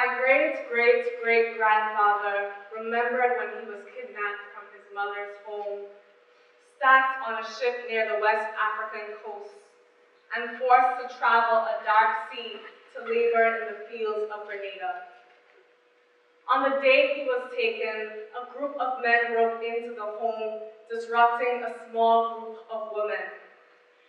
My great-great-great-grandfather remembered when he was kidnapped from his mother's home, stacked on a ship near the West African coast, and forced to travel a dark sea to labor in the fields of Grenada. On the day he was taken, a group of men broke into the home, disrupting a small group of women.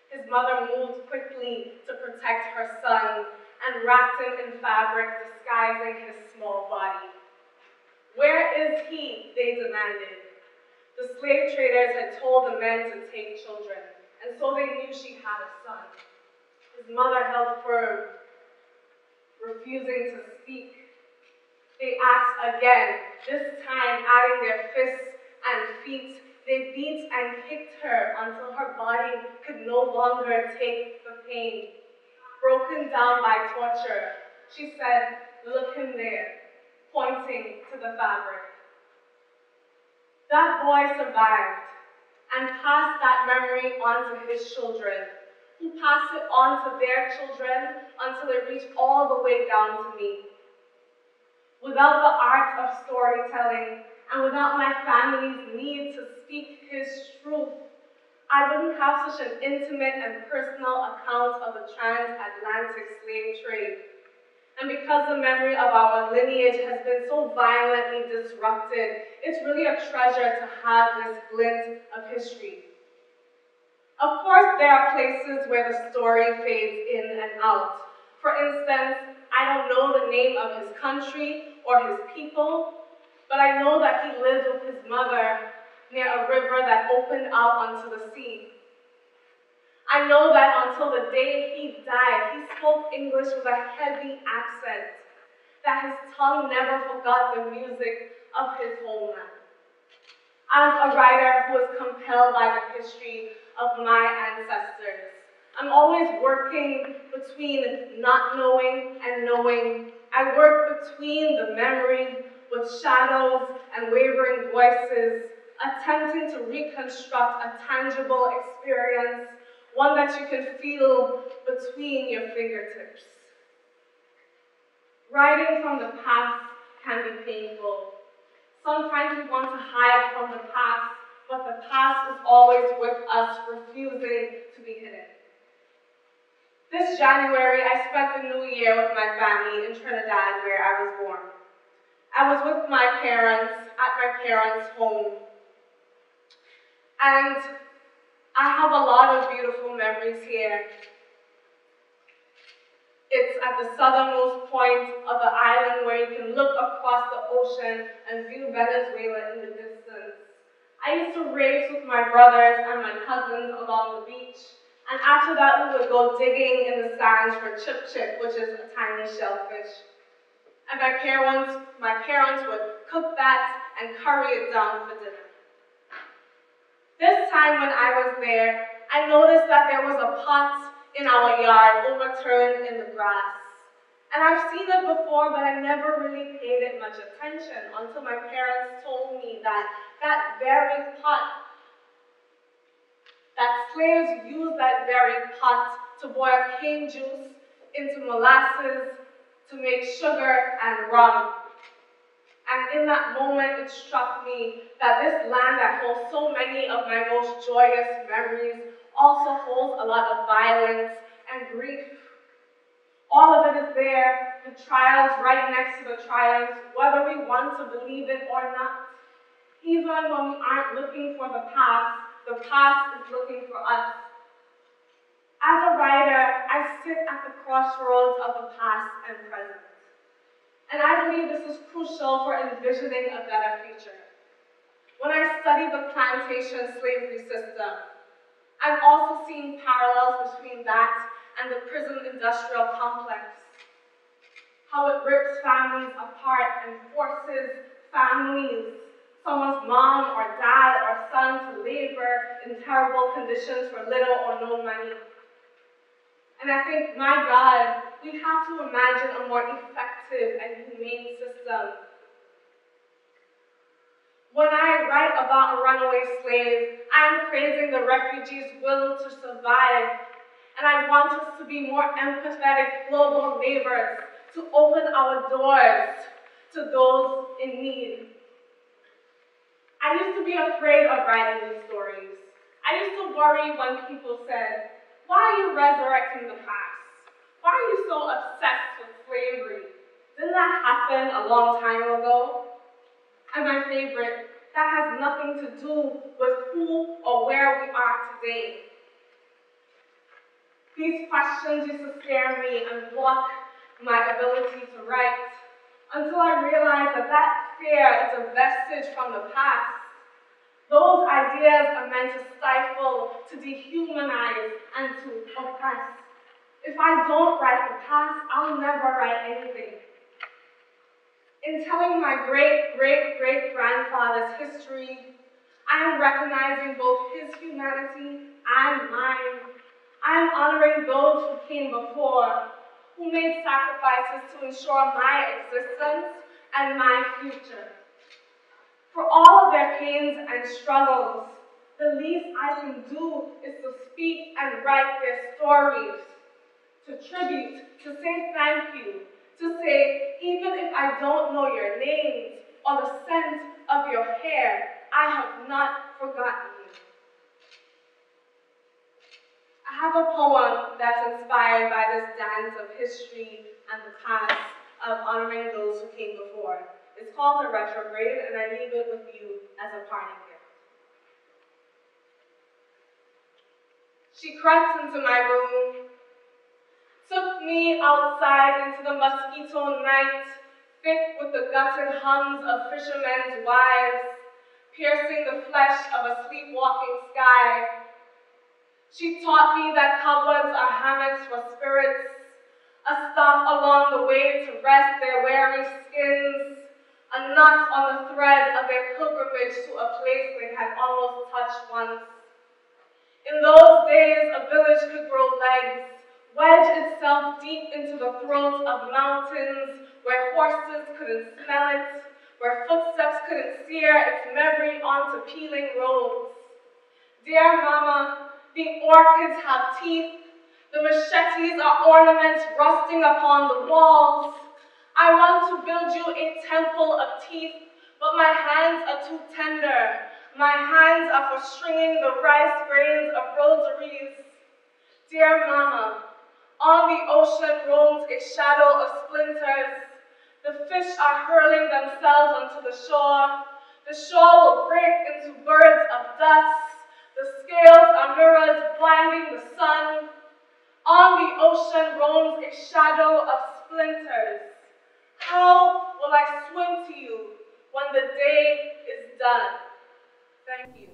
His mother moved quickly to protect her son and wrapped him in fabric disguising his small body. "Where is he?" they demanded. The slave traders had told the men to take children, and so they knew she had a son. His mother held firm, refusing to speak. They asked again, this time adding their fists and feet. They beat and kicked her until her body could no longer take the pain. Broken down by torture, she said, "Look in there," pointing to the fabric. That boy survived and passed that memory on to his children, who passed it on to their children until it reached all the way down to me. Without the art of storytelling and without my family's need to speak his truth, I wouldn't have such an intimate and personal account of the transatlantic slave trade. And because the memory of our lineage has been so violently disrupted, it's really a treasure to have this glint of history. Of course, there are places where the story fades in and out. For instance, I don't know the name of his country or his people, but I know that he lived with his mother near a river that opened out onto the sea. I know that until the day he died, he spoke English with a heavy accent, that his tongue never forgot the music of his homeland. As a writer who is compelled by the history of my ancestors, I'm always working between not knowing and knowing. I work between the memory with shadows and wavering voices, attempting to reconstruct a tangible experience, one that you can feel between your fingertips. Writing from the past can be painful. Sometimes we want to hide from the past, but the past is always with us, refusing to be hidden. This January, I spent the new year with my family in Trinidad, where I was born. I was with my parents at my parents' home. And I have a lot of beautiful memories here. It's at the southernmost point of the island where you can look across the ocean and view Venezuela in the distance. I used to race with my brothers and my cousins along the beach, and after that we would go digging in the sands for chip, which is a tiny shellfish. And my parents would cook that and curry it down for dinner. This time when I was there, I noticed that there was a pot in our yard overturned in the grass. And I've seen it before, but I never really paid it much attention until my parents told me that that very pot, that slaves used that very pot to boil cane juice into molasses to make sugar and rum. And in that moment, it struck me that this land that holds so many of my most joyous memories also holds a lot of violence and grief. All of it is there, the trials right next to the triumphs, whether we want to believe it or not. Even when we aren't looking for the past is looking for us. As a writer, I sit at the crossroads of the past and present. And I believe this is crucial for envisioning a better future. When I study the plantation slavery system, I've also seen parallels between that and the prison industrial complex. How it rips families apart and forces families, someone's mom or dad or son, to labor in terrible conditions for little or no money. And I think, my God, we have to imagine a more effective and humane system. When I write about a runaway slave, I am praising the refugee's will to survive, and I want us to be more empathetic global neighbors, to open our doors to those in need. I used to be afraid of writing these stories. I used to worry when people said, "Why are you resurrecting the past? Why are you so obsessed with slavery? Didn't that happen a long time ago?" And my favorite, that has nothing to do with who or where we are today. These questions used to scare me and block my ability to write until I realized that that fear is a vestige from the past. Those ideas are meant to stifle, to dehumanize, and to oppress. If I don't write the past, I'll never write anything. In telling my great-great-great-grandfather's history, I am recognizing both his humanity and mine. I am honoring those who came before, who made sacrifices to ensure my existence and my future. For all of their pains and struggles, the least I can do is to speak and write their stories, to tribute, to say thank you, to say, even if I don't know your names or the scent of your hair, I have not forgotten you. I have a poem that's inspired by this dance of history and the past of honoring those who came before. It's called Retrograde, and I leave it with you as a parting gift. She crept into my room, took me outside into the mosquito night, thick with the gutted hums of fishermen's wives, piercing the flesh of a sleepwalking sky. She taught me that cobwebs are hammocks for spirits, a stop along the way to rest their weary skins, a knot on the thread of their pilgrimage to a place they had almost touched once. In those days, a village could grow legs, wedge itself deep into the throat of mountains where horses couldn't smell it, where footsteps couldn't sear its memory onto peeling roads. Dear Mama, the orchids have teeth, the machetes are ornaments rusting upon the walls. I want to build you a temple of teeth, but my hands are too tender. My hands are for stringing the rice grains of rosaries. Dear Mama, on the ocean roams a shadow of splinters. The fish are hurling themselves onto the shore. The shore will break into birds of dust. The scales are mirrors blinding the sun. On the ocean roams a shadow of splinters. How will I swim to you when the day is done? Thank you.